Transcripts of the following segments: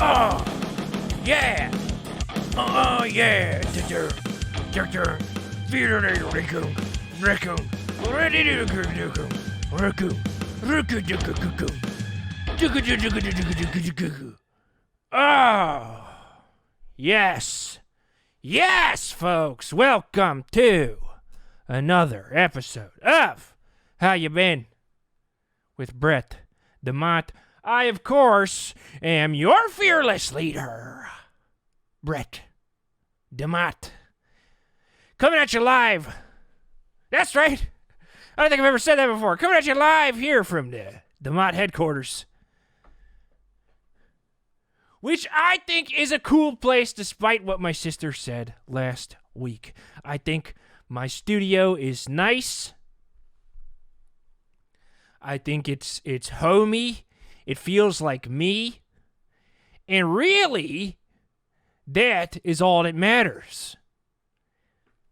Oh, yeah. Oh, yeah. Oh, yes. Yes, folks. Welcome to another episode of How You Been with Brett DeMott. I, of course, am your fearless leader, Brett DeMott. Coming at you live. That's right. I don't think I've ever said that before. Coming at you live here from the DeMott headquarters, which I think is a cool place despite what my sister said last week. I think my studio is nice. I think it's homey. It feels like me. And really, that is all that matters.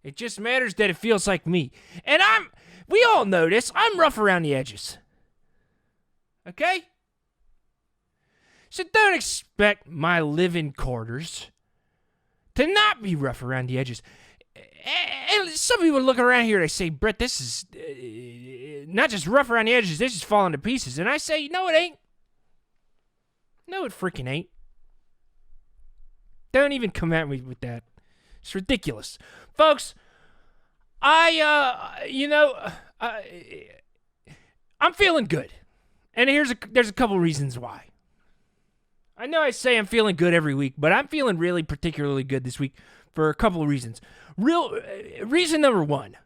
It just matters that it feels like me. And we all know this, I'm rough around the edges. Okay? So don't expect my living quarters to not be rough around the edges. And some people look around here, they say, Brett, this is not just rough around the edges, this is falling to pieces. And I say, no, it ain't. No, it freaking ain't. Don't even come at me with that. It's ridiculous. Folks, I'm feeling good. And there's a couple reasons why. I know I say I'm feeling good every week, but I'm feeling really particularly good this week for a couple of reasons. Reason number one,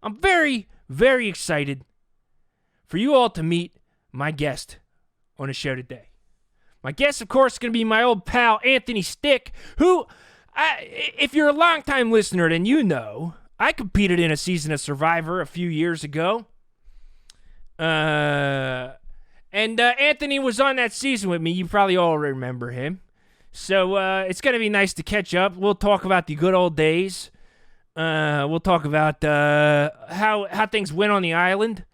I'm very, very excited for you all to meet my guest on the show today. My guest, of course, is going to be my old pal, Anthony Stick, who, if you're a longtime listener, then you know, I competed in a season of Survivor a few years ago. And Anthony was on that season with me. You probably all remember him. So it's going to be nice to catch up. We'll talk about the good old days. We'll talk about how things went on the island.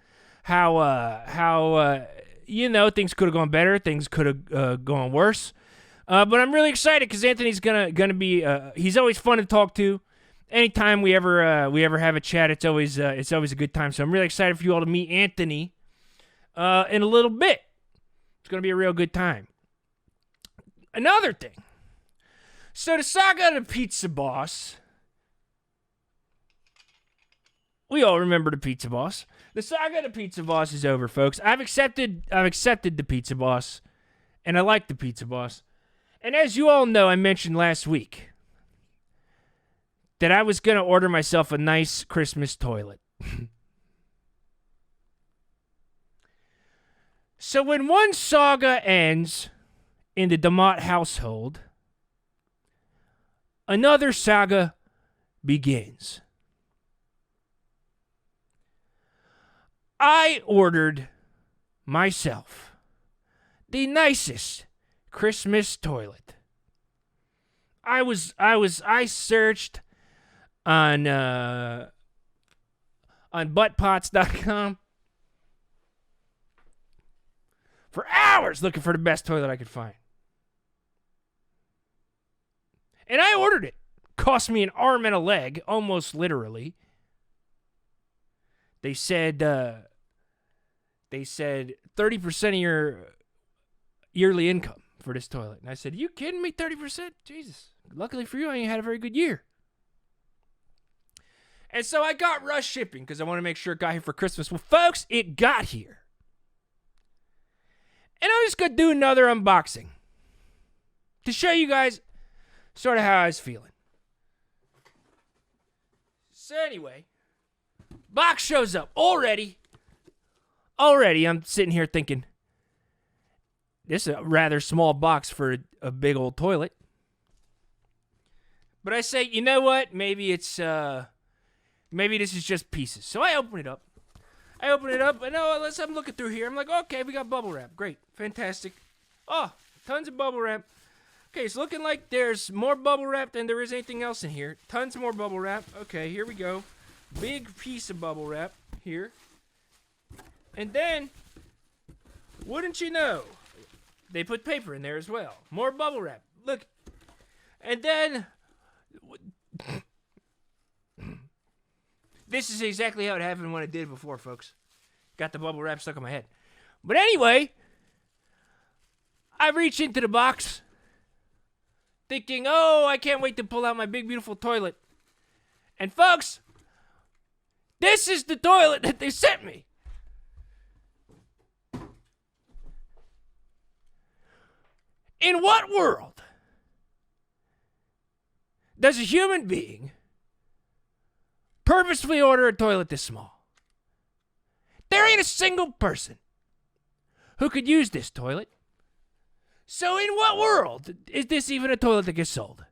How things could have gone better. Things could have gone worse. But I'm really excited because Anthony's gonna be. He's always fun to talk to. Anytime we ever have a chat, it's always a good time. So I'm really excited for you all to meet Anthony in a little bit. It's gonna be a real good time. Another thing. So the saga of the Pizza Boss. We all remember the Pizza Boss. The saga of the Pizza Boss is over, folks. I've accepted the Pizza Boss, and I like the Pizza Boss. And as you all know, I mentioned last week that I was going to order myself a nice Christmas toilet. So when one saga ends in the DeMott household, another saga begins. I ordered myself the nicest Christmas toilet. I searched on buttpots.com for hours looking for the best toilet I could find. And I ordered it. Cost me an arm and a leg, almost literally. They said 30% of your yearly income for this toilet. And I said, you kidding me? 30%? Jesus. Luckily for you, I ain't had a very good year. And so I got rush shipping because I want to make sure it got here for Christmas. Well, folks, it got here. And I'm just going to do another unboxing to show you guys sort of how I was feeling. So anyway, box shows up. Already, I'm sitting here thinking, this is a rather small box for a big old toilet. But I say, you know what? Maybe this is just pieces. So I open it up. And as I'm looking through here, I'm like, okay, we got bubble wrap. Great. Fantastic. Oh, tons of bubble wrap. Okay, it's looking like there's more bubble wrap than there is anything else in here. Tons more bubble wrap. Okay, here we go. Big piece of bubble wrap here. And then, wouldn't you know, they put paper in there as well. More bubble wrap. Look. And then this is exactly how it happened when I did it before, folks. Got the bubble wrap stuck on my head. But anyway, I reach into the box thinking, oh, I can't wait to pull out my big, beautiful toilet. And folks, this is the toilet that they sent me. In what world does a human being purposefully order a toilet this small? There ain't a single person who could use this toilet. So in what world is this even a toilet that gets sold?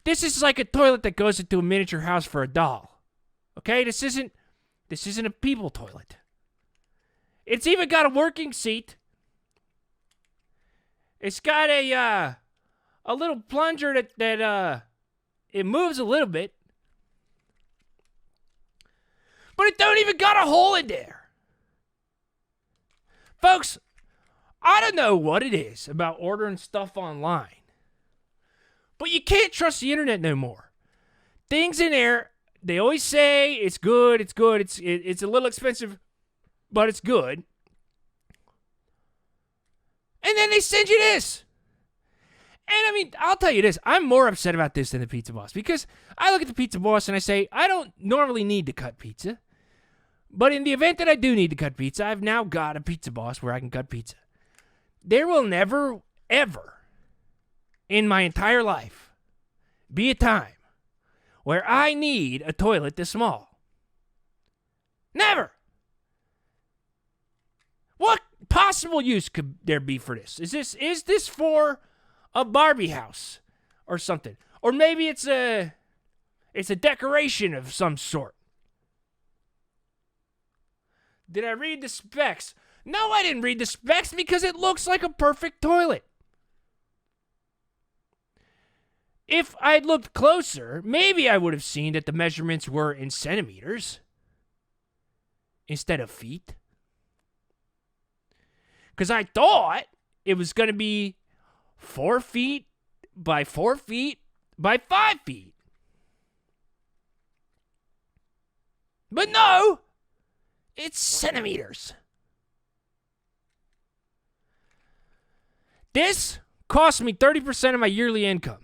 This is like a toilet that goes into a miniature house for a doll. Okay, this isn't a people toilet. It's even got a working seat. It's got a little plunger that it moves a little bit. But it don't even got a hole in there. Folks, I don't know what it is about ordering stuff online, but you can't trust the internet no more. Things in there, they always say it's good, it's a little expensive, but it's good. And then they send you this. And I mean, I'll tell you this, I'm more upset about this than the Pizza Boss, because I look at the Pizza Boss and I say, I don't normally need to cut pizza, but in the event that I do need to cut pizza, I've now got a Pizza Boss where I can cut pizza. There will never, ever, in my entire life, be a time where I need a toilet this small. Never. What possible use could there be for this? Is this for a Barbie house or something? Or maybe it's a decoration of some sort. Did I read the specs? No, I didn't read the specs because it looks like a perfect toilet. If I'd looked closer, maybe I would have seen that the measurements were in centimeters instead of feet. Because I thought it was going to be 4 feet by 4 feet by 5 feet. But no, it's centimeters. This cost me 30% of my yearly income.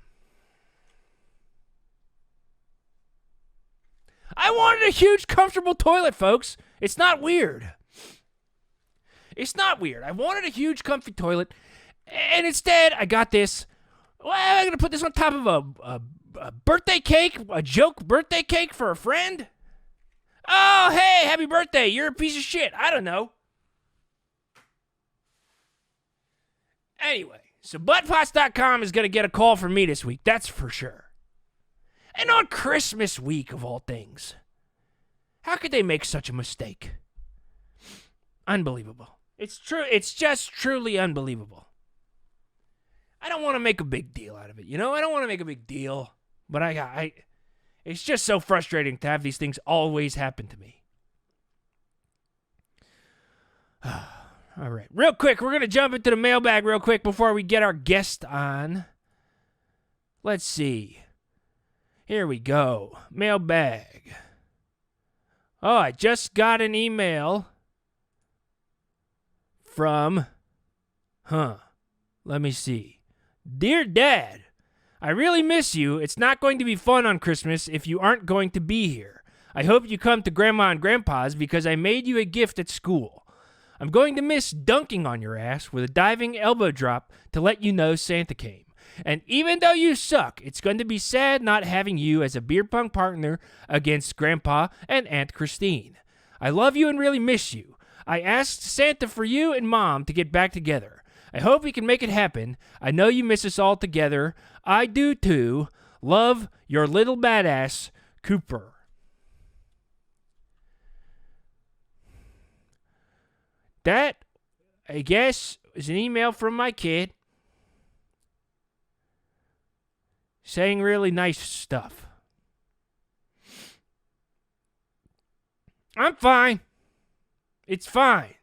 I wanted a huge, comfortable toilet, folks. It's not weird. It's not weird. I wanted a huge, comfy toilet, and instead, I got this. Well, I'm going to put this on top of a birthday cake, a joke birthday cake for a friend. Oh, hey, happy birthday. You're a piece of shit. I don't know. Anyway, so buttpots.com is going to get a call from me this week. That's for sure. And on Christmas week, of all things. How could they make such a mistake? Unbelievable. It's true. It's just truly unbelievable. I don't want to make a big deal out of it, you know? I don't want to make a big deal. But it's just so frustrating to have these things always happen to me. All right. Real quick, we're going to jump into the mailbag real quick before we get our guest on. Let's see. Here we go. Mailbag. Oh, I just got an email from, let me see. Dear Dad, I really miss you. It's not going to be fun on Christmas if you aren't going to be here. I hope you come to Grandma and Grandpa's because I made you a gift at school. I'm going to miss dunking on your ass with a diving elbow drop to let you know Santa came. And even though you suck, it's going to be sad not having you as a beer pong partner against Grandpa and Aunt Christine. I love you and really miss you. I asked Santa for you and Mom to get back together. I hope we can make it happen. I know you miss us all together. I do too. Love, your little badass, Cooper. That, I guess, is an email from my kid saying really nice stuff. I'm fine. It's fine.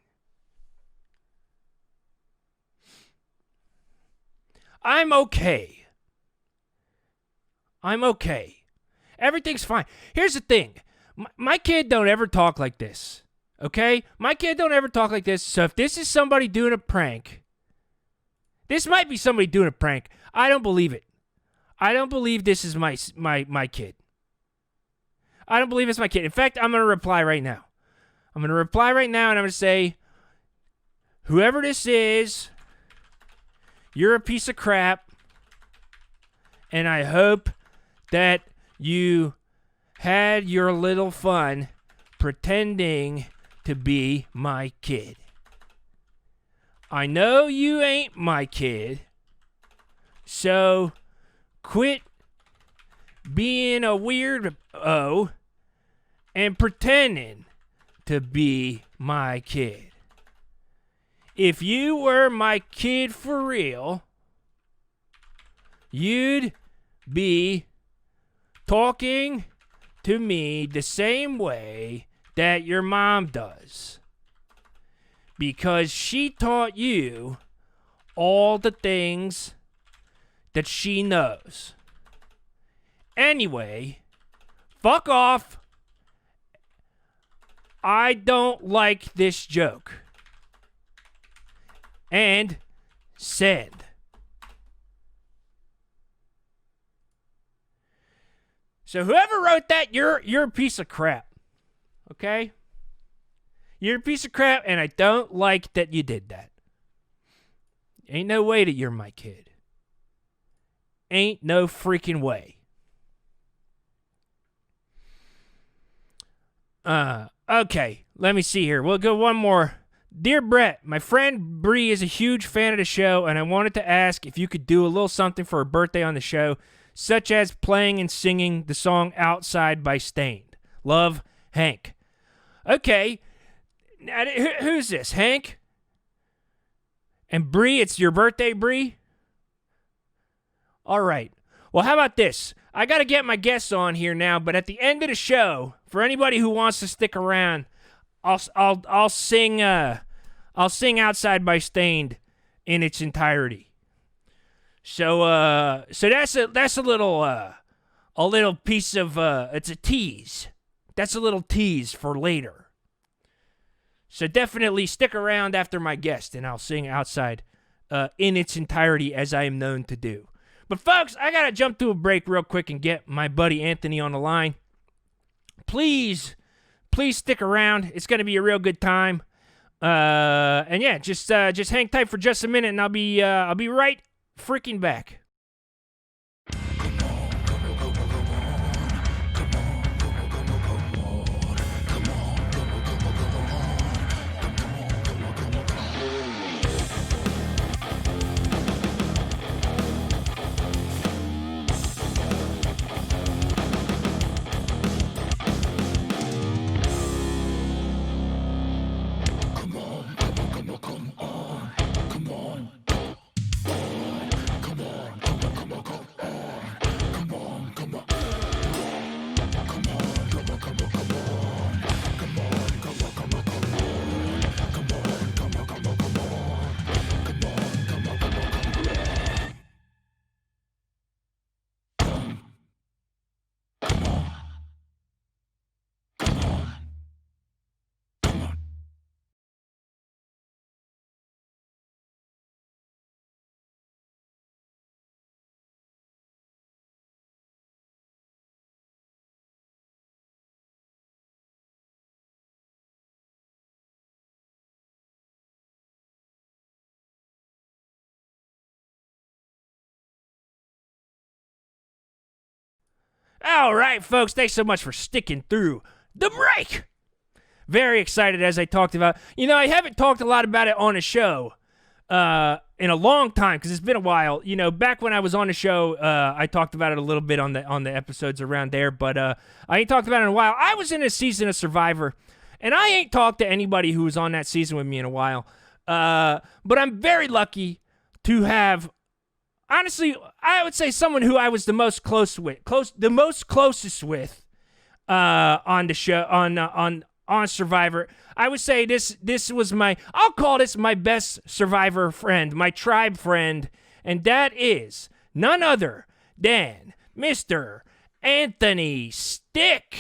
I'm okay. I'm okay. Everything's fine. Here's the thing. My kid don't ever talk like this. Okay? My kid don't ever talk like this. So if this is somebody doing a prank, this might be somebody doing a prank. I don't believe it. I don't believe this is my kid. I don't believe it's my kid. In fact, I'm going to reply right now. I'm going to reply right now, and I'm going to say, whoever this is, you're a piece of crap, and I hope that you had your little fun pretending to be my kid. I know you ain't my kid, so quit being a weirdo and pretending to be my kid. If you were my kid for real, you'd be talking to me the same way that your mom does. Because she taught you all the things that she knows. Anyway, fuck off. I don't like this joke. And send. So whoever wrote that, you're a piece of crap. Okay? You're a piece of crap, and I don't like that you did that. Ain't no way that you're my kid. Ain't no freaking way. Okay, let me see here. We'll go one more. Dear Brett, my friend Bree is a huge fan of the show, and I wanted to ask if you could do a little something for her birthday on the show, such as playing and singing the song Outside by Stained. Love, Hank. Okay, now, who's this, Hank? And Bree, it's your birthday, Bree? All right. Well, how about this? I got to get my guests on here now, but at the end of the show, for anybody who wants to stick around, I'll sing Outside by Stained in its entirety. So that's a little piece of it's a tease. That's a little tease for later. So definitely stick around after my guest, and I'll sing Outside in its entirety as I am known to do. But folks, I gotta jump to a break real quick and get my buddy Anthony on the line. Please stick around. It's gonna be a real good time. And yeah, just hang tight for just a minute, and I'll be right freaking back. All right, folks, thanks so much for sticking through the break. Very excited, as I talked about. You know, I haven't talked a lot about it on the show in a long time because it's been a while. You know, back when I was on the show, I talked about it a little bit on the episodes around there, but I ain't talked about it in a while. I was in a season of Survivor, and I ain't talked to anybody who was on that season with me in a while. But I'm very lucky to have, honestly, I would say someone who I was the most closest with on the show, on Survivor. I would say this was I'll call this my best Survivor friend, my tribe friend, and that is none other than Mr. Anthony Stick.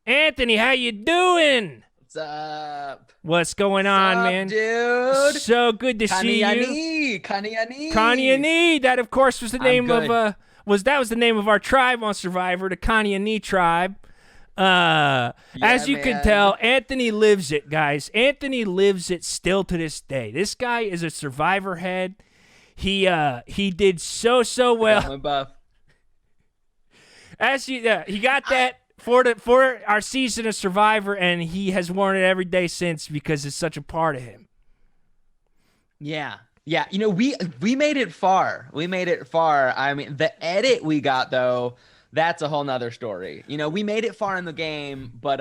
Anthony, how you doing? What's up? What's going on, up, man? Dude? So good to see you. Kaniani. That, of course, was the name of was the name of our tribe on Survivor, the Kaniani tribe. As you can tell, Anthony lives it, guys. Anthony lives it still to this day. This guy is a Survivor head. He did so well. Buff. As he got that for our season of Survivor, and he has worn it every day since because it's such a part of him. Yeah. You know, we made it far. I mean, the edit we got though, that's a whole nother story. You know, we made it far in the game, but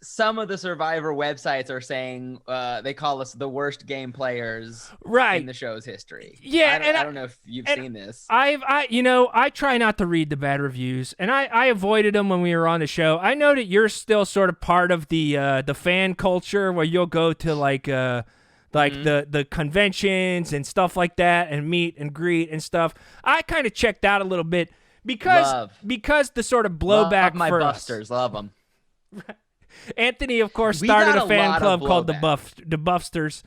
some of the Survivor websites are saying they call us the worst game players in the show's history. Yeah, I don't know if you've seen this. I try not to read the bad reviews, and I avoided them when we were on the show. I know that you're still sort of part of the fan culture where you'll go to the conventions and stuff like that and meet and greet and stuff. I kind of checked out a little bit because the sort of blowback love my for Busters, love them. Anthony, of course, started a fan club called the Buffsters.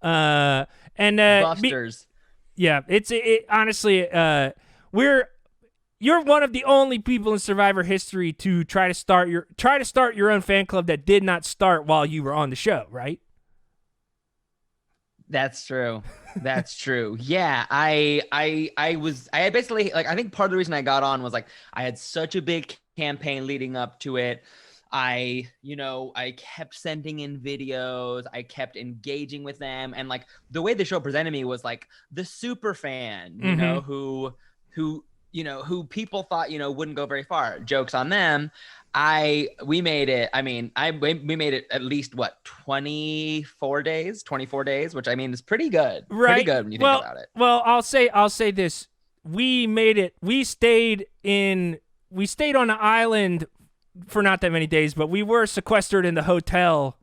Buffsters. Honestly, you're one of the only people in Survivor history to try to start your own fan club that did not start while you were on the show, right? That's true. Yeah, I basically, like, I think part of the reason I got on was like I had such a big campaign leading up to it. I kept sending in videos. I kept engaging with them, and like the way the show presented me was like the super fan, you know, who people thought wouldn't go very far. Jokes on them. We made it. I mean, we made it at least 24 days, which I mean is pretty good. Right. Pretty good when you think about it. Well, I'll say this: we made it. We stayed on the island for not that many days, but we were sequestered in the hotel.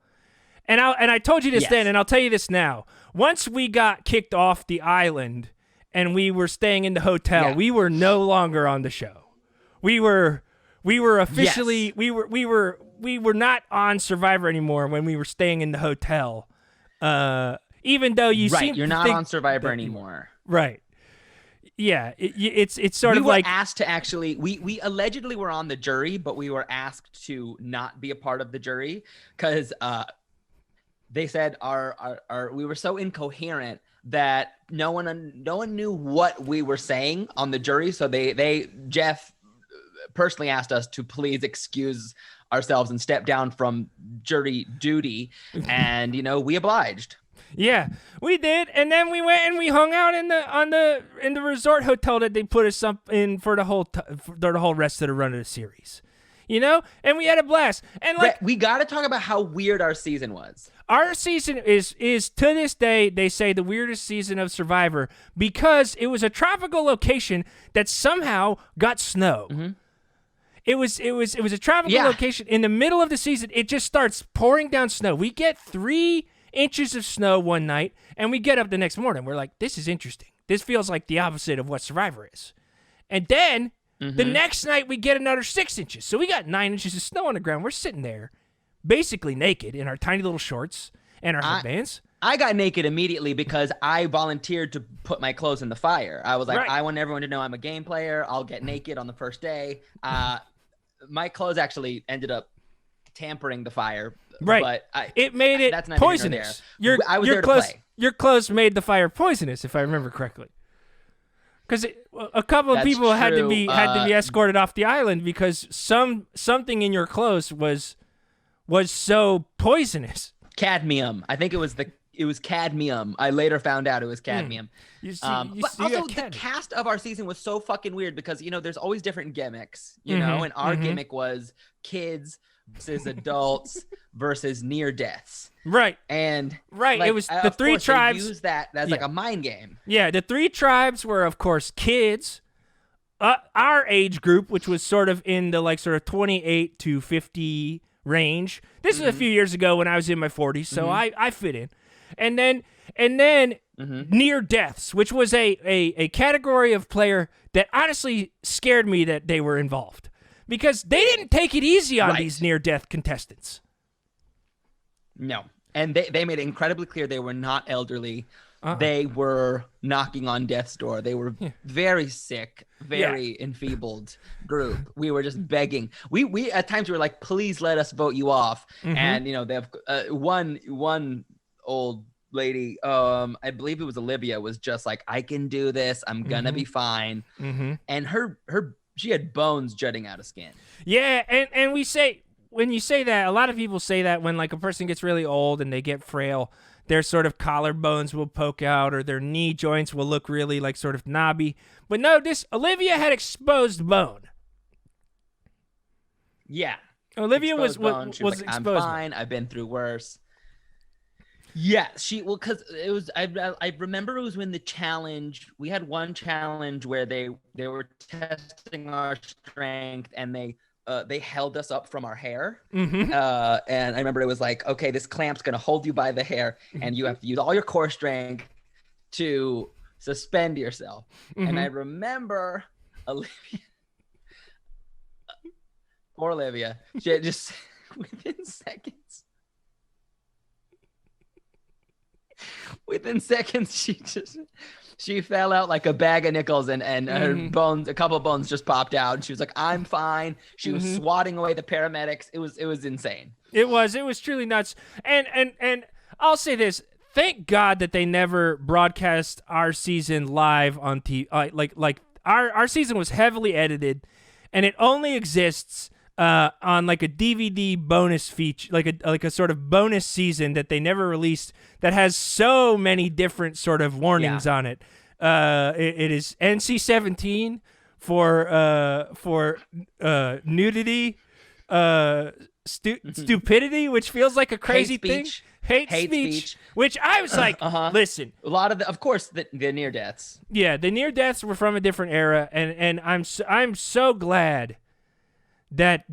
And I told you this then, and I'll tell you this now. Once we got kicked off the island and we were staying in the hotel, we were no longer on the show. We were officially we were not on Survivor anymore when we were staying in the hotel. Even though you're not on Survivor anymore. Right. Yeah, it's sort of like we were asked to actually we allegedly were on the jury, but we were asked to not be a part of the jury because they said our we were so incoherent that no one knew what we were saying on the jury. So Jeff personally asked us to please excuse ourselves and step down from jury duty, and we obliged. Yeah, we did, and then we went and we hung out in the resort hotel that they put us up in for the whole rest of the run of the series, and we had a blast. And like we got to talk about how weird our season was. Our season is to this day, they say, the weirdest season of Survivor because it was a tropical location that somehow got snow. Mm-hmm. It was a tropical location in the middle of the season. It just starts pouring down snow. We get 3 inches of snow one night, and we get up the next morning. We're like, this is interesting. This feels like the opposite of what Survivor is. And then the next night, we get another 6 inches. So we got 9 inches of snow on the ground. We're sitting there basically naked in our tiny little shorts and our headbands. I got naked immediately because I volunteered to put my clothes in the fire. I was like, I want everyone to know I'm a game player. I'll get naked on the first day. My clothes actually ended up tampering the fire. Right. But it made it poisonous. I was there to play. Your clothes made the fire poisonous, if I remember correctly. Because a couple of people had to be escorted off the island because something in your clothes was so poisonous. Cadmium. I think it was cadmium. I later found out it was cadmium. But also the cast of our season was so fucking weird because there's always different gimmicks, and our gimmick was kids versus adults versus near deaths. Right. And it was the 3 tribes. They used that as like a mind game. Yeah, the 3 tribes were, of course, kids, our age group, which was sort of in the sort of 28 to 50 range. This was a few years ago when I was in my 40s, so I fit in. And then And then near deaths, which was a category of player that honestly scared me that they were involved because they didn't take it easy on these near death contestants. No. And they made it incredibly clear they were not elderly. They were knocking on death's door. They were very sick, very enfeebled group. We were just begging. We at times we were like, please let us vote you off. And you know, they have one old lady, I believe it was Olivia, was just like, I can do this. I'm gonna be fine. And she had bones jutting out of skin. Yeah, and we say when you say that, a lot of people say that when like a person gets really old and they get frail, their sort of collarbones will poke out or their knee joints will look really like sort of knobby. But no, this Olivia had exposed bone. Yeah. Olivia was like, exposed. I'm fine. I've been through worse. Yeah, because it was. I remember it was when the challenge. We had one challenge where they were testing our strength and they held us up from our hair. And I remember it was like, okay, this clamp's gonna hold you by the hair, and you have to use all your core strength to suspend yourself. And I remember Olivia. Poor Olivia. She had just within seconds, she fell out like a bag of nickels and her bones, a couple of bones just popped out. And she was like, I'm fine. She was swatting away the paramedics. It was insane. It was truly nuts. And I'll say this. Thank God that they never broadcast our season live on TV. Like our season was heavily edited and it only exists on like a DVD bonus feature, like a sort of bonus season that they never released that has so many different sort of warnings on it. It is NC-17 for nudity, stupidity, which feels like a crazy thing. Hate speech, which I was like, listen. A lot of of course, the near deaths. Yeah, the near deaths were from a different era, and I'm so glad that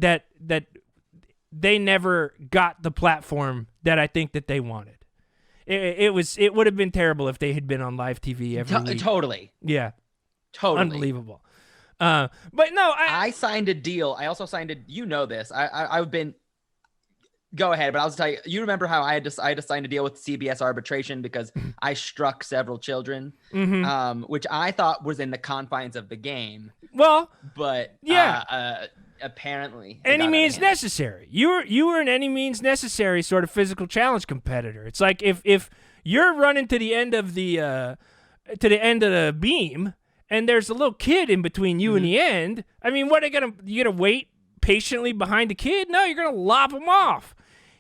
they never got the platform that I think that they wanted. It would have been terrible if they had been on live TV every week. Totally. Yeah. Totally. Unbelievable. But no, I signed a deal. I also signed you know this. I've been. Go ahead, but I'll tell you. You remember how I had to sign a deal with CBS arbitration because I struck several children, which I thought was in the confines of the game. Well, but apparently any means necessary. You were an any means necessary sort of physical challenge competitor. It's like if you're running to the end of the beam and there's a little kid in between you and the end. I mean, what are you gonna wait patiently behind the kid? No, you're gonna lop him off.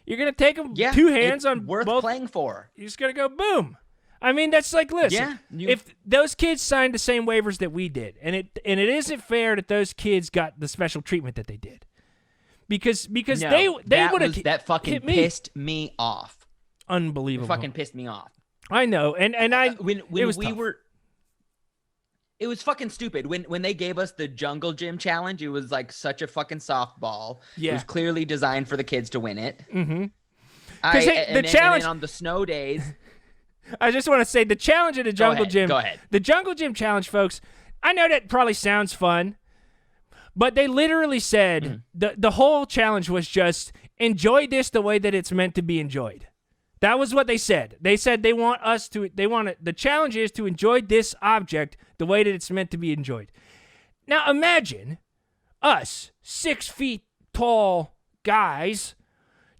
You're gonna take him two hands on worth both. Playing for. You're just gonna go boom. I mean, that's like, listen, if those kids signed the same waivers that we did, and it isn't fair that those kids got the special treatment that they did, because they would have that fucking pissed me off. Unbelievable. It fucking pissed me off. I know, and I when it was we tough. were. It was fucking stupid. When they gave us the jungle gym challenge, it was like such a fucking softball. Yeah. It was clearly designed for the kids to win it. The challenge on the snow days. I just want to say the challenge at the jungle gym. Go ahead. The jungle gym challenge, folks. I know that probably sounds fun, but they literally said the whole challenge was just enjoy this the way that it's meant to be enjoyed. That was what they said. They said the challenge is to enjoy this object the way that it's meant to be enjoyed. Now imagine us 6 feet tall guys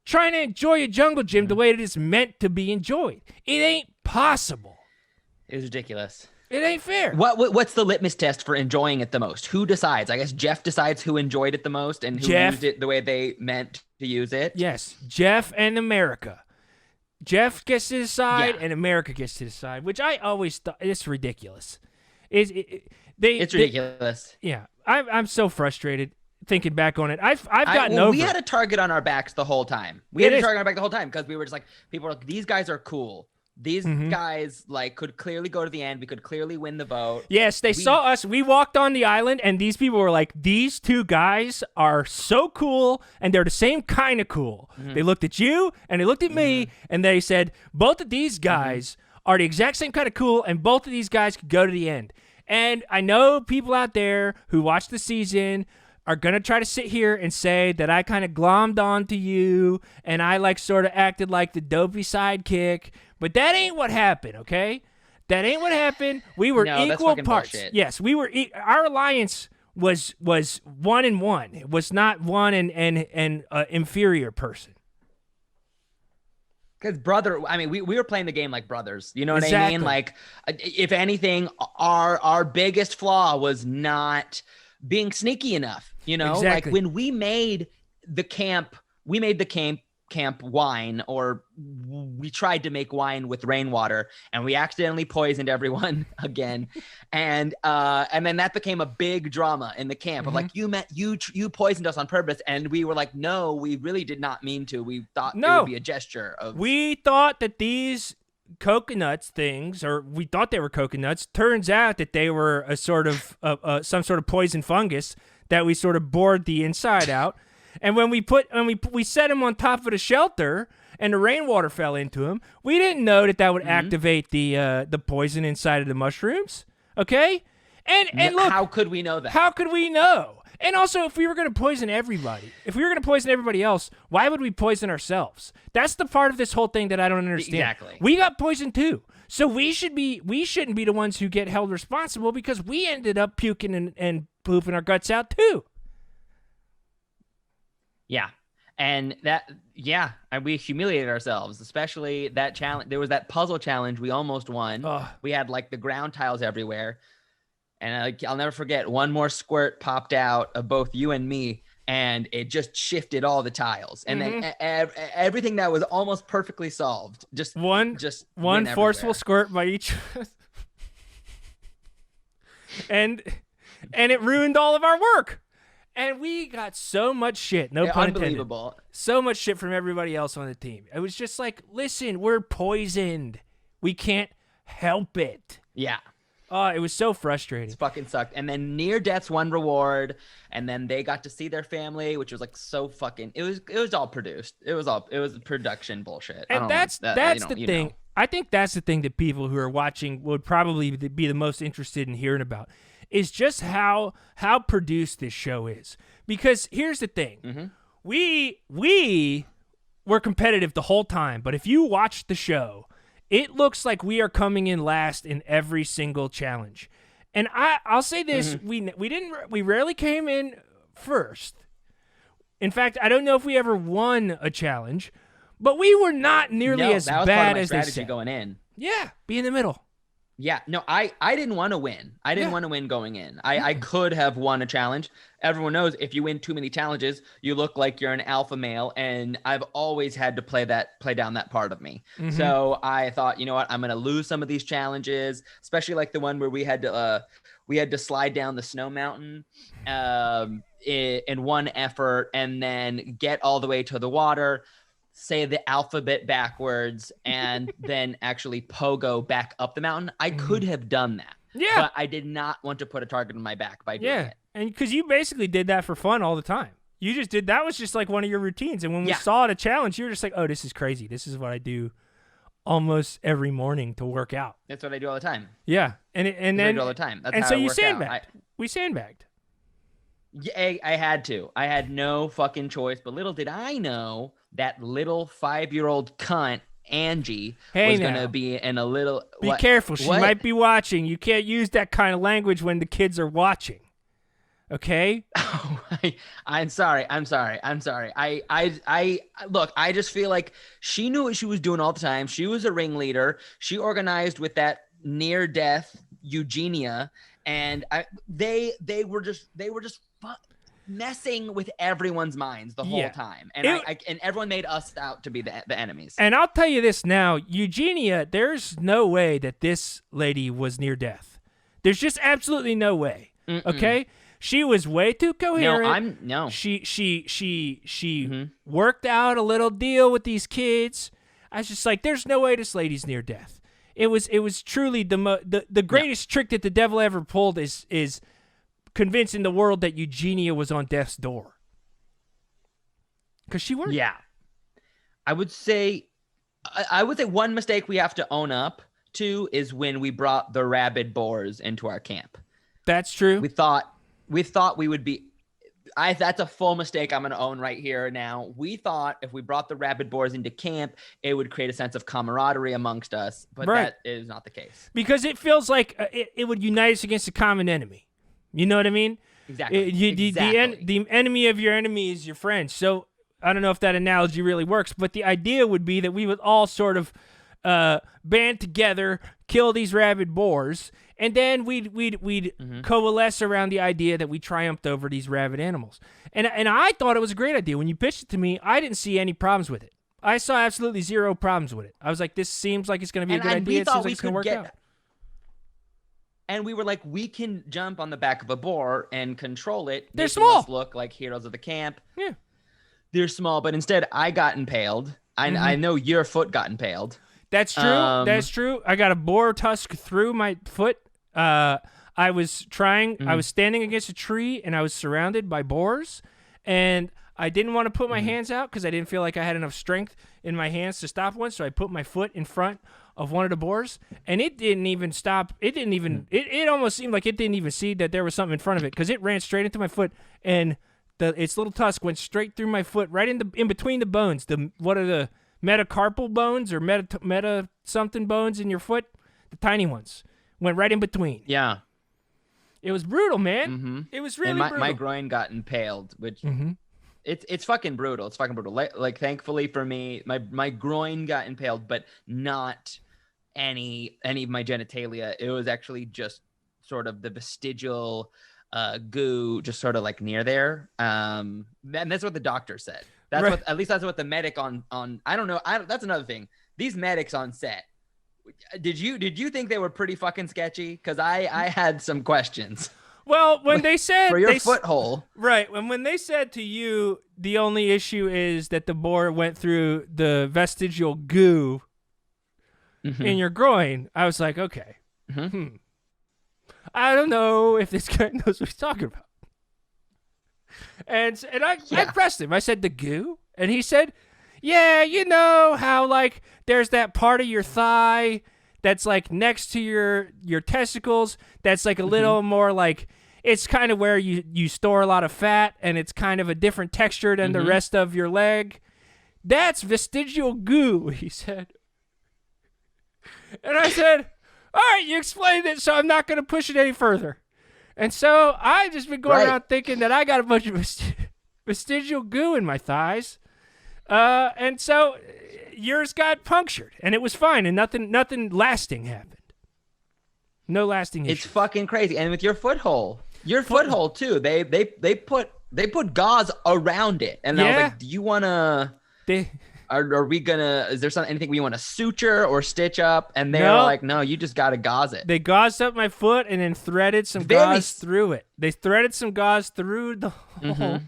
trying to enjoy a jungle gym the way that it's meant to be enjoyed. It ain't possible. It was ridiculous. It ain't fair. What's the litmus test for enjoying it the most? Who decides? I guess Jeff decides who enjoyed it the most and who used it the way they meant to use it. Yes, Jeff and America. Jeff gets to decide and America gets to decide, which I always thought it's ridiculous. It's ridiculous. Yeah, I'm so frustrated thinking back on it. I've gotten over. We had a target on our backs the whole time. We had a target on our back the whole time because we were just like, people were like, these guys are cool. These guys like could clearly go to the end. We could clearly win the vote. Yes, they saw us. We walked on the island, and these people were like, these two guys are so cool, and they're the same kind of cool. They looked at you, and they looked at me, and they said, both of these guys are the exact same kind of cool, and both of these guys could go to the end. And I know people out there who watch the season are going to try to sit here and say that I kind of glommed onto you and I like sort of acted like the dopey sidekick, but that ain't what happened, okay? That ain't what happened. We were equal parts. Bullshit. Yes, we were. Our alliance was 1-1. It was not one and inferior person. Because we were playing the game like brothers. You know what I Exactly. mean? Like, if anything, our biggest flaw was not being sneaky enough. You know, Exactly. like when we made the camp wine, or we tried to make wine with rainwater, and we accidentally poisoned everyone again, and then that became a big drama in the camp of like, you poisoned us on purpose, and we were like, no, we really did not mean to. We thought it would be a gesture of. We thought that these coconuts things, or we thought they were coconuts. Turns out that they were a sort of some sort of poison fungus that we sort of bored the inside out. And when we set him on top of the shelter and the rainwater fell into him, we didn't know that would activate the poison inside of the mushrooms. Okay? And look, how could we know that? How could we know? And also, if we were going to poison everybody, if we were going to poison everybody else, why would we poison ourselves? That's the part of this whole thing that I don't understand. Exactly. We got poisoned too. So we shouldn't be the ones who get held responsible because we ended up puking and pooping our guts out too. Yeah. And we humiliated ourselves, especially that challenge. There was that puzzle challenge we almost won. Ugh. We had like the ground tiles everywhere. And I'll never forget, one more squirt popped out of both you and me, and it just shifted all the tiles. And then everything that was almost perfectly solved, just one forceful squirt by each. and it ruined all of our work. And we got so much shit, no pun intended. Unbelievable. So much shit from everybody else on the team. It was just like, listen, we're poisoned. We can't help it. Yeah. Oh, it was so frustrating. It fucking sucked. And then near death's one reward, and then they got to see their family, which was like so fucking. It was all produced. It was production bullshit. And that's the thing. I think that's the thing that people who are watching would probably be the most interested in hearing about, is just how produced this show is. Because here's the thing. We were competitive the whole time, but if you watch the show, it looks like we are coming in last in every single challenge. And I'll say this, we rarely came in first. In fact, I don't know if we ever won a challenge, but we were not nearly as that was bad part of my as they strategy said. going in. Yeah, be in the middle. Yeah, no, I didn't want to win. I didn't want to win going in. I could have won a challenge. Everyone knows if you win too many challenges, you look like you're an alpha male, and I've always had to play down that part of me. So I thought, you know what, I'm gonna lose some of these challenges, especially like the one where we had to slide down the snow mountain in one effort, and then get all the way to the water, say the alphabet backwards, and then actually pogo back up the mountain. I could have done that. Yeah. But I did not want to put a target on my back by doing it. And because you basically did that for fun all the time. You just did, that was just like one of your routines. And when we saw it a challenge, you were just like, oh, this is crazy. This is what I do almost every morning to work out. That's what I do all the time. Yeah. And then I do all the time. That's and how so I you work sandbagged. out. We sandbagged. Yeah, I had to. I had no fucking choice. But little did I know that little 5-year-old cunt Angie was going to be in a little. Be careful. She might be watching. You can't use that kind of language when the kids are watching. Okay? Oh, I'm sorry. I look, I just feel like she knew what she was doing all the time. She was a ringleader. She organized with that near death Eugenia, and they were just messing with everyone's minds the whole time. And and everyone made us out to be the enemies. And I'll tell you this now, Eugenia, there's no way that this lady was near death. There's just absolutely no way. Okay? She was way too coherent. She worked out a little deal with these kids. I was just like, there's no way this lady's near death. It was truly the greatest trick that the devil ever pulled is convincing the world that Eugenia was on death's door. Because she weren't. Yeah. I would say one mistake we have to own up to is when we brought the rabid boars into our camp. That's true. We thought we would be. That's a full mistake I'm going to own right here now. We thought if we brought the rabid boars into camp, it would create a sense of camaraderie amongst us, but Right. that is not the case. Because it feels like it would unite us against a common enemy. You know what I mean? Exactly. The enemy of your enemy is your friend. So I don't know if that analogy really works, but the idea would be that we would all sort of band together, kill these rabid boars, and then we'd coalesce around the idea that we triumphed over these rabid animals. And I thought it was a great idea. When you pitched it to me, I didn't see any problems with it. I saw absolutely zero problems with it. I was like, this seems like it's going to be a good idea. It seems like it's going to work out. And we were like, we can jump on the back of a boar and control it. They're making small. us look like heroes of the camp. Yeah. They're small, but instead I got impaled. I know your foot got impaled. That's true. That's true. I got a boar tusk through my foot. I was I was standing against a tree and I was surrounded by boars, and I didn't want to put my hands out because I didn't feel like I had enough strength in my hands to stop one. So I put my foot in front of one of the boars, and it didn't even stop. It didn't even, it almost seemed like it didn't even see that there was something in front of it, because it ran straight into my foot, and its little tusk went straight through my foot, right in between the bones. What are the metacarpal bones or meta something bones in your foot? The tiny ones went right in between. Yeah. It was brutal, man. It was really brutal. My groin got impaled, which it's fucking brutal. It's fucking brutal. Like thankfully for me, my groin got impaled, but not any of my genitalia. It was actually just sort of the vestigial goo, just sort of like near there. And that's what the doctor said. That's right. what, at least that's what the medic on I don't know. That's another thing. These medics on set. Did you think they were pretty fucking sketchy? Because I had some questions. Well, when they said for your foothole, right? When they said to you, the only issue is that the boar went through the vestigial goo in your groin, I was like, okay, I don't know if this guy knows what he's talking about. And I pressed him. I said, the goo, and he said, yeah, you know how like there's that part of your thigh that's like next to your testicles, that's like a little more like, it's kind of where you store a lot of fat, and it's kind of a different texture than the rest of your leg. That's vestigial goo, he said. And I said, all right, you explained it, so I'm not going to push it any further. And so I just been going around thinking that I got a bunch of vestigial goo in my thighs. And so yours got punctured, and it was fine, and nothing lasting happened. No lasting issue. It's fucking crazy. And with your foothold too, they put gauze around it, and I was like, do you wanna? Are we gonna? Is there anything we want to suture or stitch up? And they were like, no, you just gotta gauze it. They gauzed up my foot and then threaded some gauze through it. They threaded some gauze through the hole.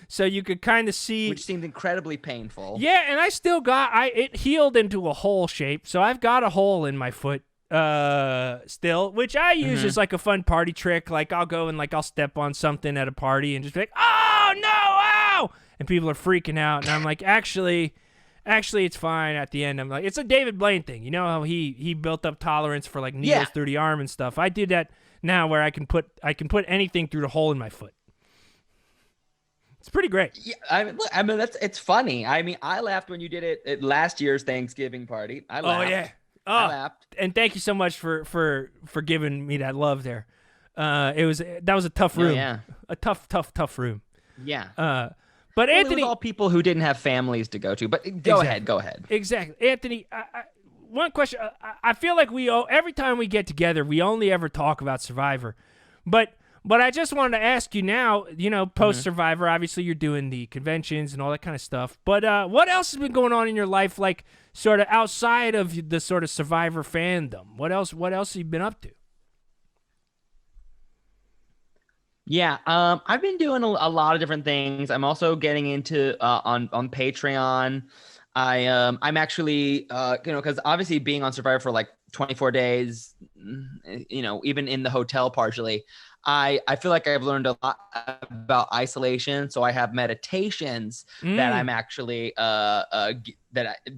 So you could kind of see, which seemed incredibly painful. Yeah, and I still got it healed into a hole shape, so I've got a hole in my foot still, which I use as like a fun party trick. Like I'll go and like I'll step on something at a party and just be like, oh no, ow, and people are freaking out, and I'm like, actually it's fine. At the end, I'm like, it's a David Blaine thing. You know how he built up tolerance for like needles through the arm and stuff. I do that now, where I can put anything through the hole in my foot. It's pretty great. Yeah, I mean, it's funny. I mean, I laughed when you did it at last year's Thanksgiving party. I laughed. Oh yeah. I laughed. And thank you so much for giving me that love there. That was a tough room. Yeah. A tough room. Yeah. But Anthony, it was all people who didn't have families to go to. But go ahead. Exactly, Anthony. One question. I feel like every time we get together, we only ever talk about Survivor, but I just wanted to ask you now. You know, post Survivor, obviously you're doing the conventions and all that kind of stuff. But what else has been going on in your life, like sort of outside of the sort of Survivor fandom? What else have you been up to? Yeah, I've been doing a lot of different things. I'm also getting into on Patreon. I'm actually because obviously being on Survivor for like 24 days, even in the hotel partially, I feel like I've learned a lot about isolation. So I have meditations that I'm actually that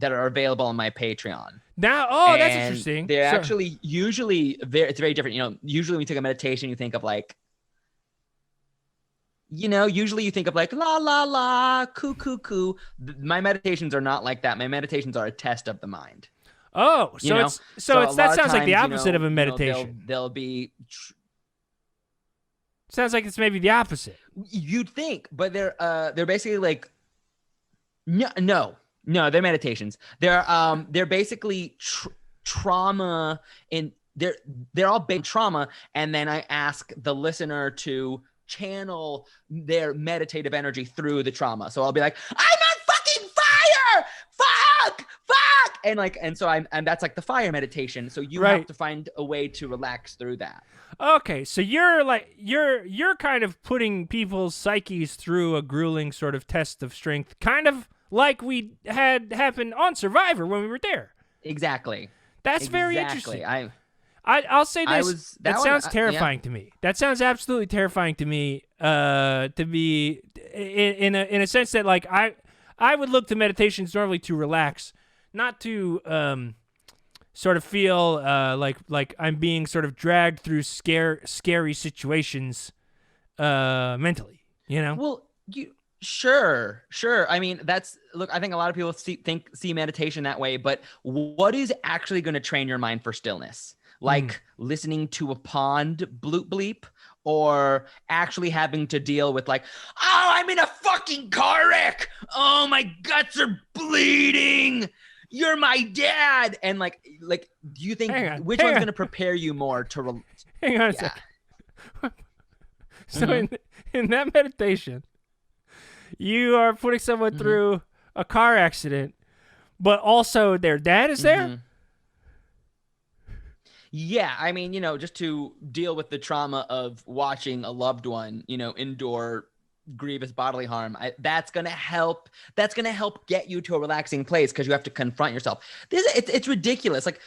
are available on my Patreon. Now, and that's interesting. They're actually usually it's very different. Usually when you take a meditation, you think of like, usually you think of like la la la, coo coo coo. My meditations are not like that. My meditations are a test of the mind. Oh, so that sounds like the opposite of a meditation. They'll be. Sounds like it's maybe the opposite. You'd think, but they're basically like, no, they're meditations. They're basically trauma, and they're all big trauma. And then I ask the listener to channel their meditative energy through the trauma. So I'll be like, I'm on fucking fire, fuck, and so and that's like the fire meditation. So you have to find a way to relax through that. Okay, so you're kind of putting people's psyches through a grueling sort of test of strength, kind of like we had happen on Survivor when we were there. Exactly. That's very interesting. I'll say this. That sounds terrifying to me. That sounds absolutely terrifying to me. To be in a sense that like I would look to meditations normally to relax, not to sort of feel like I'm being sort of dragged through scary situations mentally. Well, Sure. I mean, I think a lot of people see meditation that way, but what is actually going to train your mind for stillness? Like listening to a pond bloop bleep, or actually having to deal with like, oh, I'm in a fucking car wreck. Oh, my guts are bleeding. You're my dad. And like, do you think which one's going to prepare you more to hang on a second. So in that meditation, you are putting someone through a car accident, but also their dad is there? Yeah, I mean, just to deal with the trauma of watching a loved one, endure grievous bodily harm. That's going to help get you to a relaxing place, because you have to confront yourself. It's ridiculous. Like,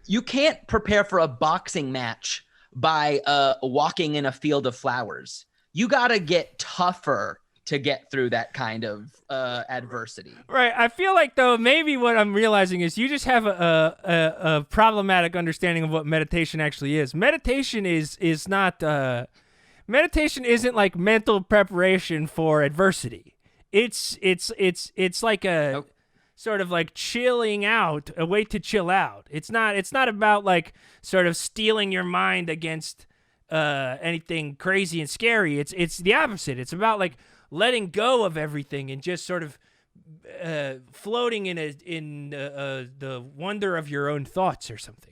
you can't prepare for a boxing match by walking in a field of flowers. You got to get tougher to get through that kind of adversity. Right. I feel like, though, maybe what I'm realizing is you just have a problematic understanding of what meditation actually is. Meditation is not meditation isn't like mental preparation for adversity. It's like a sort of like chilling out, a way to chill out. It's not about like sort of steeling your mind against anything crazy and scary. It's the opposite. It's about like letting go of everything and just sort of floating in the wonder of your own thoughts or something.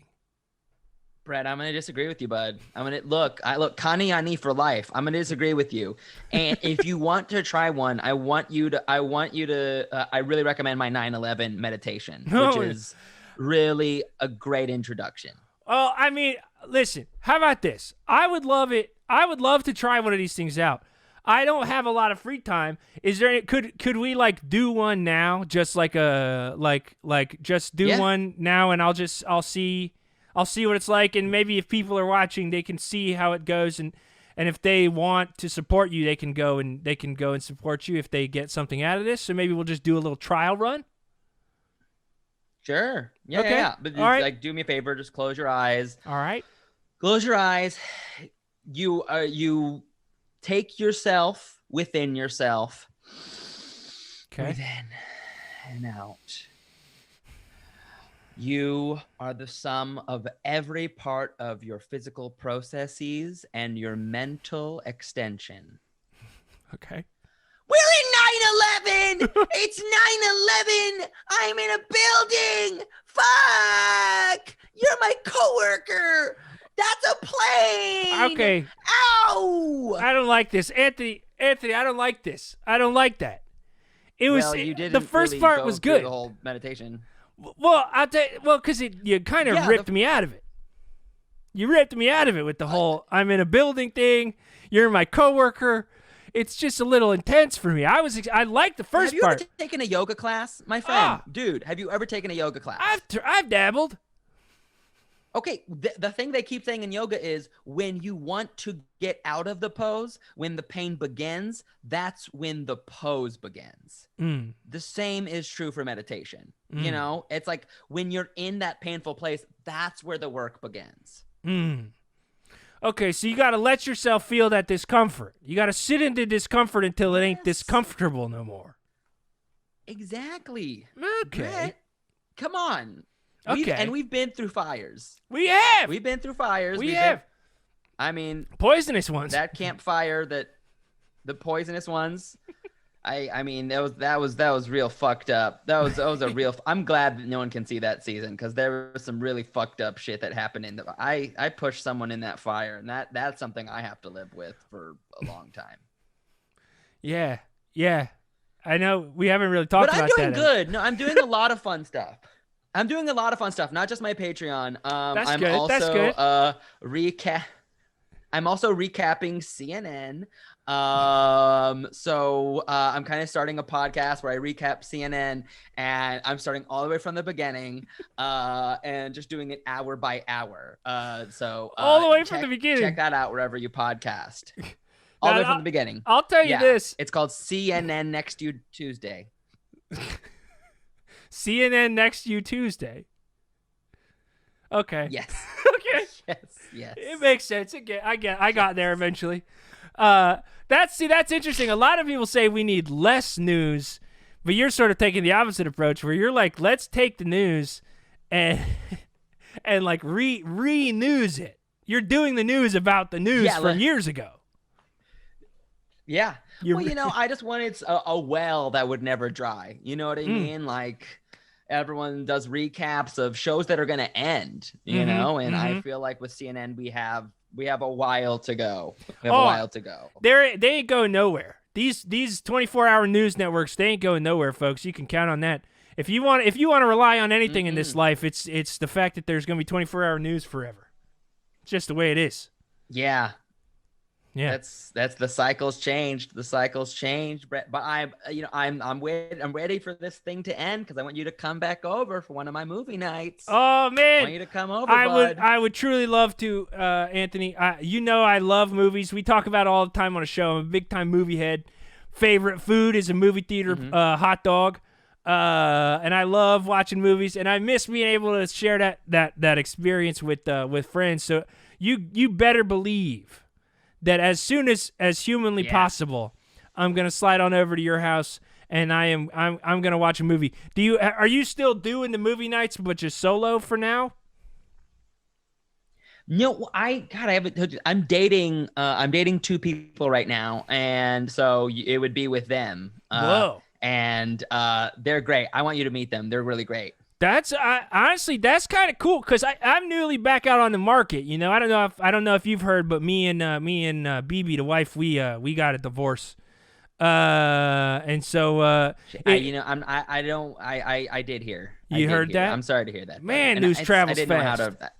Brett, I'm gonna disagree with you, bud. I look Kani Ani for life. I'm gonna disagree with you. And if you want to try one, I really recommend my 9/11 meditation, which is really a great introduction. Oh, I mean, listen, how about this? I would love it. I would love to try one of these things out. I don't have a lot of free time. Is there any, could we like do one now? Just like just do one now, and I'll see what it's like, and maybe if people are watching, they can see how it goes, and if they want to support you, they can go and support you if they get something out of this. So maybe we'll just do a little trial run. Sure. Yeah. Okay. Yeah. But all right. Like, do me a favor, just close your eyes. All right. Close your eyes. You take yourself within yourself. Okay. Breathe in and out. You are the sum of every part of your physical processes and your mental extension. Okay. We're in 9/11. It's 9/11. I'm in a building. Fuck. You're my coworker. That's a plane. Okay. Ow. I don't like this, Anthony. I don't like this. I don't like that. It was the first really part was good. The whole meditation. Well, I'll tell you, because you kind of ripped me out of it. You ripped me out of it with the whole I'm in a building thing. You're my coworker. It's just a little intense for me. I liked the first part. Have you ever taken a yoga class, my friend? Dude, have you ever taken a yoga class? I've dabbled. Okay, the thing they keep saying in yoga is when you want to get out of the pose, when the pain begins, that's when the pose begins. Mm. The same is true for meditation. Mm. You know, it's like when you're in that painful place, that's where the work begins. Mm. Okay, so you got to let yourself feel that discomfort. You got to sit into discomfort until it ain't discomfortable no more. Exactly. Okay. Brett, come on. Okay. We've been through fires. We have. We've been through fires. We have. I mean, poisonous ones. that campfire, the poisonous ones. I mean, that was real fucked up. That was a real. I'm glad that no one can see that season because there was some really fucked up shit that happened in the. I pushed someone in that fire, and that's something I have to live with for a long time. Yeah. I know we haven't really talked about that. But I'm doing good. No, I'm doing a lot of fun stuff. I'm doing a lot of fun stuff, not just my Patreon. That's good. That's good. I'm also recapping CNN. So I'm kind of starting a podcast where I recap CNN, and I'm starting all the way from the beginning, and just doing it hour by hour. So all the way from the beginning. Check that out wherever you podcast. All the way from the beginning. I'll tell you this. It's called CNN Next You Tuesday. CNN Next You Tuesday. Okay. Yes. Okay. Yes. It makes sense. I got there eventually. That's interesting. A lot of people say we need less news, but you're sort of taking the opposite approach where you're like, let's take the news and like re-news it. You're doing the news about the news from years ago. Yeah. I just wanted a well that would never dry. You know what I mean? Like everyone does recaps of shows that are going to end, you know? And I feel like with CNN, we have a while to go. They ain't going nowhere. These 24-hour news networks, they ain't going nowhere, folks. You can count on that. If you want to rely on anything in this life, it's the fact that there's going to be 24-hour news forever. It's just the way it is. Yeah. Yeah. That's the cycle's changed. The cycle's changed, Brett. But I'm ready for this thing to end because I want you to come back over for one of my movie nights. Oh man, I want you to come over. I would truly love to, Anthony. I love movies. We talk about it all the time on a show. I'm a big time movie head. Favorite food is a movie theater hot dog. And I love watching movies, and I miss being able to share that experience with friends. So you better believe that as soon as humanly possible, I'm gonna slide on over to your house, and I'm gonna watch a movie. Are you still doing the movie nights, but just solo for now? No, I haven't told you. I'm dating 2 people right now, and so it would be with them. Whoa. And they're great. I want you to meet them. They're really great. Honestly, that's kind of cool because I'm newly back out on the market. You know, I don't know if you've heard, but me and BB, the wife, we got a divorce. And so I did hear. You heard that? I'm sorry to hear that. Man, news travels fast. Know how to.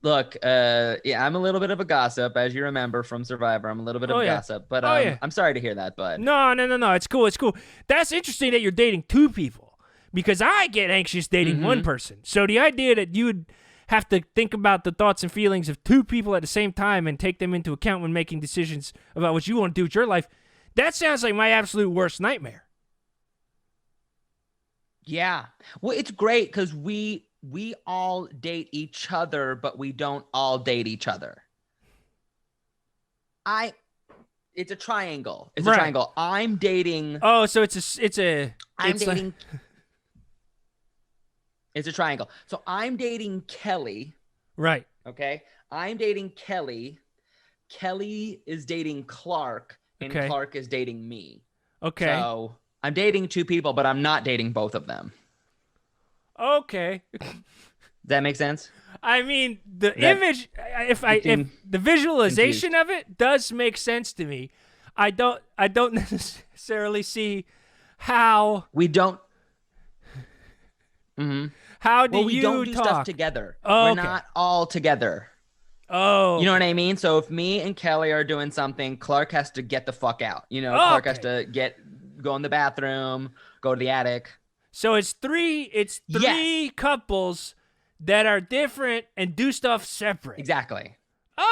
Look, I'm a little bit of a gossip, as you remember from Survivor. I'm a little bit of a gossip, but I'm sorry to hear that, bud. No, it's cool. That's interesting that you're dating 2 people. Because I get anxious dating one person. So the idea that you would have to think about the thoughts and feelings of 2 people at the same time and take them into account when making decisions about what you want to do with your life, that sounds like my absolute worst nightmare. Yeah. Well, it's great because we all date each other, but we don't all date each other. It's a triangle. It's a triangle. I'm dating. Oh, so it's a triangle. So I'm dating Kelly. Right. Okay. I'm dating Kelly. Kelly is dating Clark, and Clark is dating me. Okay. So I'm dating 2 people, but I'm not dating both of them. Okay. Does that make sense? I mean, the visualization of it does make sense to me. I don't necessarily see how we don't. How do we you don't do talk? Stuff together. Oh, We're not all together. Oh. You know what I mean? So if me and Kelly are doing something, Clark has to get the fuck out. You know, Clark has to go in the bathroom, go to the attic. So it's three couples that are different and do stuff separate. Exactly.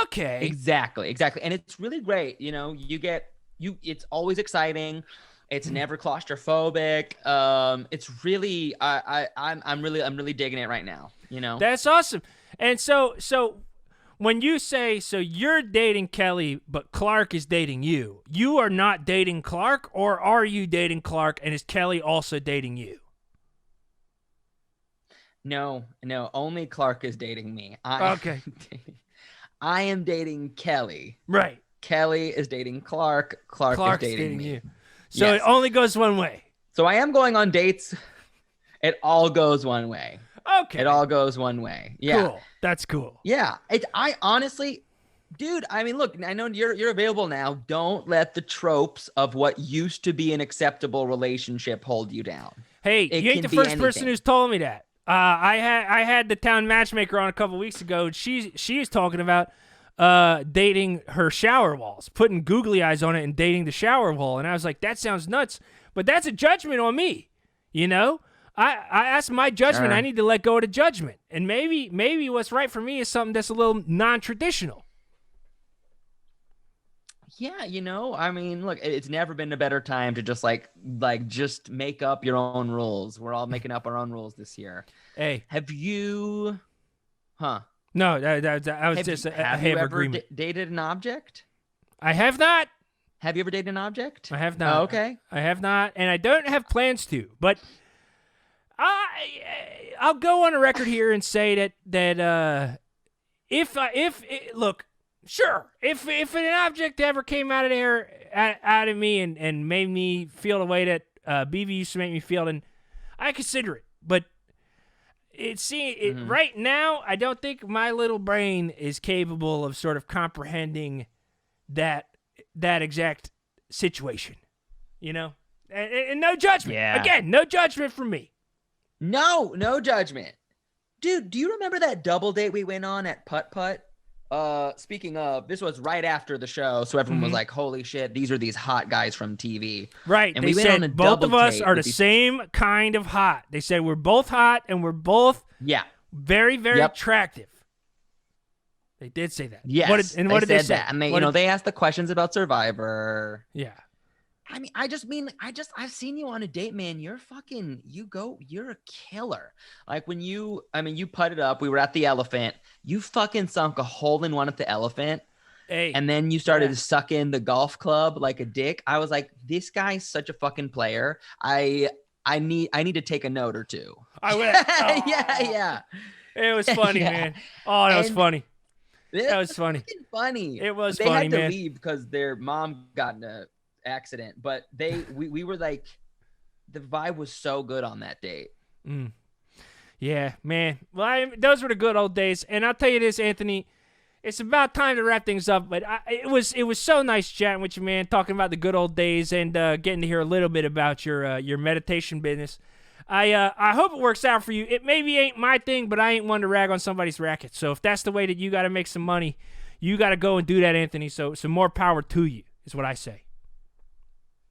Okay. Exactly. And it's really great. You know, it's always exciting. It's never claustrophobic. It's really, I'm really digging it right now. You know, That's awesome. And so when you say, so you're dating Kelly, but Clark is dating you, you are not dating Clark, or are you dating Clark, and is Kelly also dating you? No, only Clark is dating me. Okay. I am dating Kelly. Right. Kelly is dating Clark. Clark's is dating me. You. So It only goes one way. So I am going on dates. It all goes one way. Okay. It all goes one way. Yeah. Cool. That's cool. Yeah. I honestly, dude, I mean, look, I know you're available now. Don't let the tropes of what used to be an acceptable relationship hold you down. Hey, you ain't the first person who's told me that. I had the town matchmaker on a couple weeks ago. She was talking about dating her shower walls, putting googly eyes on it and dating the shower wall. And I was like, that sounds nuts, but that's a judgment on me. You know, that's my judgment. Sure. I need to let go of the judgment. And maybe what's right for me is something that's a little non-traditional. Yeah, you know, I mean, look, it's never been a better time to just just make up your own rules. We're all making up our own rules this year. Hey, have you? Huh? No, I was just a have you ever agreement. Dated an object? I have not. Have you ever dated an object? I have not. Oh, okay. I have not, and I don't have plans to. But I'll go on a record here and say that look. Sure, if an object ever came out of me and made me feel the way that BB used to make me feel, then I consider it. But right now, I don't think my little brain is capable of sort of comprehending that exact situation. You know, and no judgment. Yeah. Again, no judgment from me. No judgment, dude. Do you remember that double date we went on at Putt Putt? Speaking of, this was right after the show, so everyone was like, holy shit, these are these hot guys from TV. Right. And they we went said on a both of us are the these... same kind of hot. They said we're both hot and we're both very, very attractive. They did say that. Yes. What did they say? That. And they, they asked the questions about Survivor. Yeah. I mean, I've seen you on a date, man. You're a killer. Like when you putted up, we were at the Elephant. You fucking sunk a hole in one at the Elephant. Hey. And then you started to suck in the golf club like a dick. I was like, this guy's such a fucking player. I need to take a note or two. I went. Oh. Yeah. It was funny, man. Oh, that was funny. That was funny. Funny. It was they funny, man. They had to leave because their mom got in a accident, but we were like, the vibe was so good on that date. Yeah, man. Well, those were the good old days. And I'll tell you this, Anthony, it's about time to wrap things up. But it was so nice chatting with you, man. Talking about the good old days and getting to hear a little bit about your meditation business. I hope it works out for you. It maybe ain't my thing, but I ain't one to rag on somebody's racket. So if that's the way that you got to make some money, you got to go and do that, Anthony. So more power to you is what I say.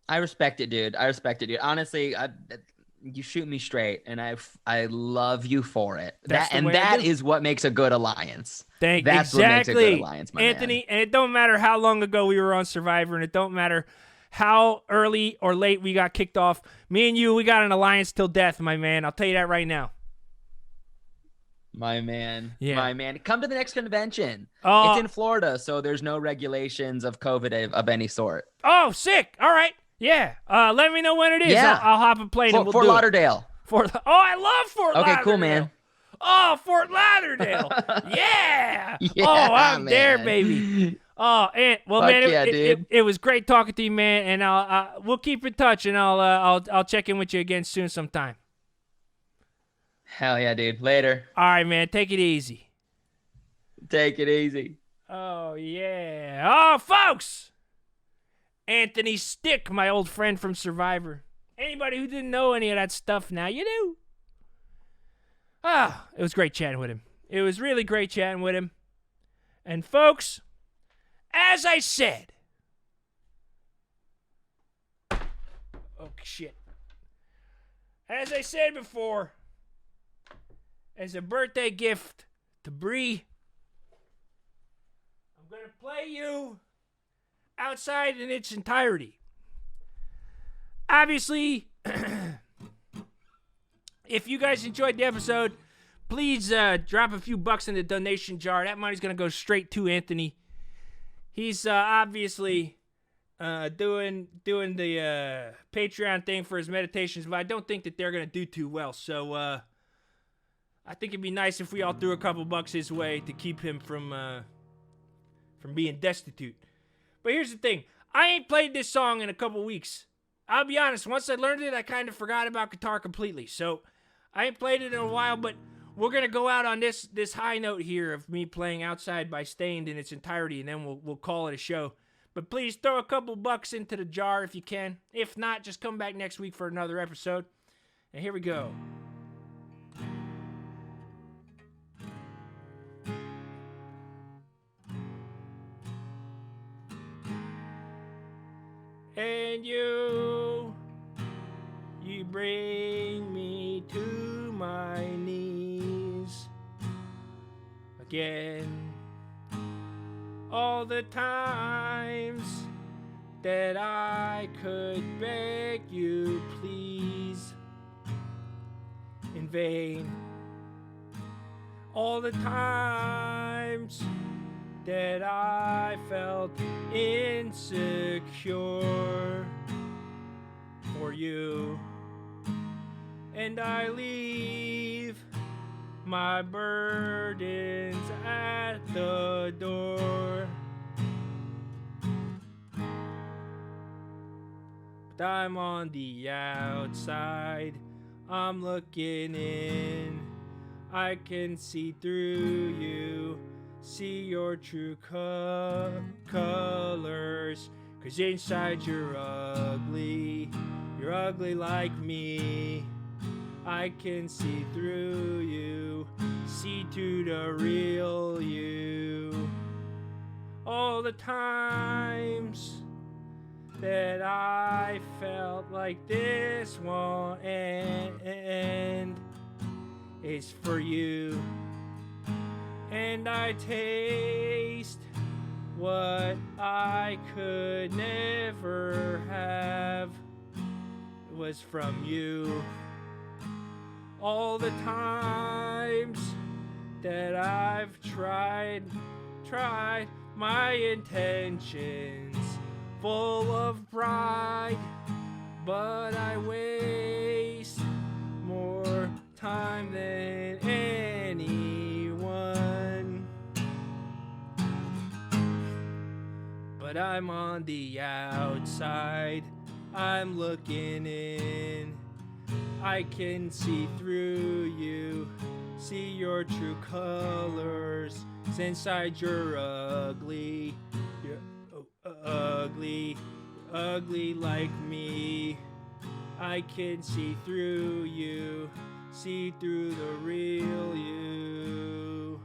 I respect it, dude. Honestly, you shoot me straight, and I love you for it. That is what makes a good alliance. That's what makes a good alliance, my Anthony. man. And it don't matter how long ago we were on Survivor, and it don't matter how early or late we got kicked off. Me and you, we got an alliance till death, my man. I'll tell you that right now. My man. Yeah. My man. Come to the next convention. Oh. It's in Florida, so there's no regulations of COVID of any sort. Oh, sick. All right. Yeah. Let me know when it is. Yeah. I'll hop a plane and we'll Fort do Lauderdale. it. I love Fort Lauderdale. Okay, cool, man. Oh, Fort Lauderdale. Yeah. Yeah, I'm man. there, baby. Oh, and well, Fuck man, yeah, dude. it was great talking to you, man. And we'll keep in touch, and I'll check in with you again soon sometime. Hell yeah, dude. Later. All right, man. Take it easy. Take it easy. Oh yeah. Oh, folks. Anthony Stick, my old friend from Survivor. Anybody who didn't know any of that stuff, now you do. It was great chatting with him. It was really great chatting with him. And folks, as I said, oh shit. As I said before, as a birthday gift to Bree, I'm going to play you Outside in its entirety. Obviously, if you guys enjoyed the episode, please drop a few bucks in the donation jar. That money's going to go straight to Anthony. He's obviously doing the Patreon thing for his meditations, but I don't think that they're going to do too well. So I think it'd be nice if we all threw a couple bucks his way to keep him from being destitute. But here's the thing. I ain't played this song in a couple weeks. I'll be honest, once I learned it, I kind of forgot about guitar completely. So I ain't played it in a while, but we're going to go out on this high note here of me playing Outside by Stained in its entirety, and then we'll call it a show. But please throw a couple bucks into the jar if you can. If not, just come back next week for another episode. And here we go. And you bring me to my knees again. All the times that I could beg you please in vain. All the times that I felt insecure for you, and I leave my burdens at the door. But I'm on the outside, I'm looking in, I can see through you, see your true colors, 'cause inside you're ugly like me. I can see through you, see to the real you. All the times that I felt like this won't end is for you. And I taste what I could never have. It was from you. All the times that I've tried my intentions, full of pride, but I waste more time than anyone. But I'm on the outside, I'm looking in, I can see through you, see your true colors. Inside you're ugly, ugly like me. I can see through you, see through the real you.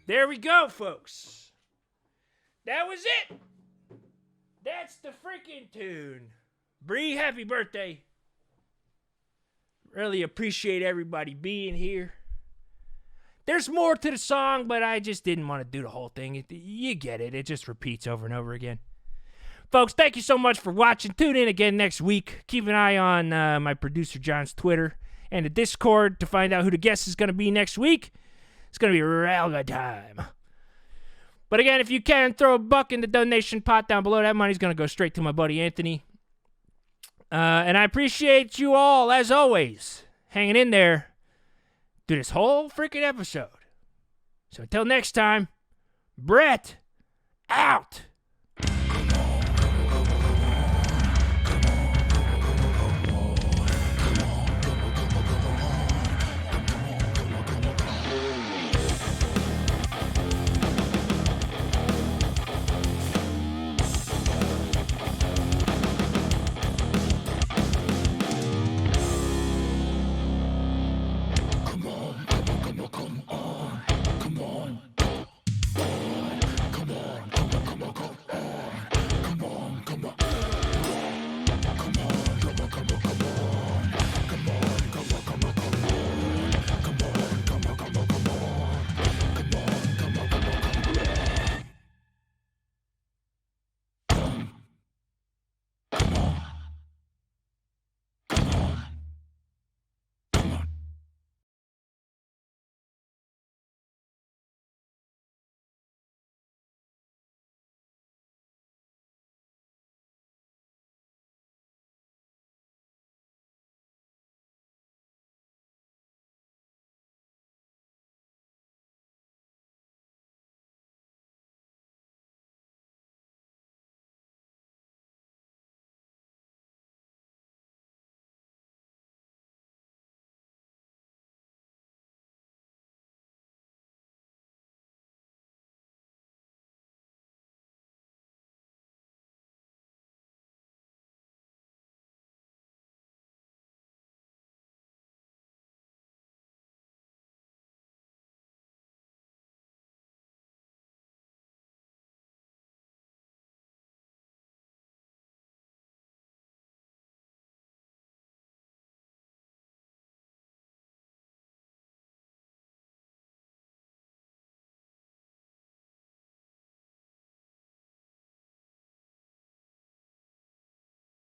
There we go, folks. That was it. That's the freaking tune. Bree, happy birthday. Really appreciate everybody being here. There's more to the song, but I just didn't want to do the whole thing. You get it. It just repeats over and over again. Folks, thank you so much for watching. Tune in again next week. Keep an eye on my producer John's Twitter and the Discord to find out who the guest is going to be next week. It's going to be a real good time. But again, if you can, throw a buck in the donation pot down below. That money's going to go straight to my buddy Anthony. And I appreciate you all, as always, hanging in there through this whole freaking episode. So until next time, Brett, out.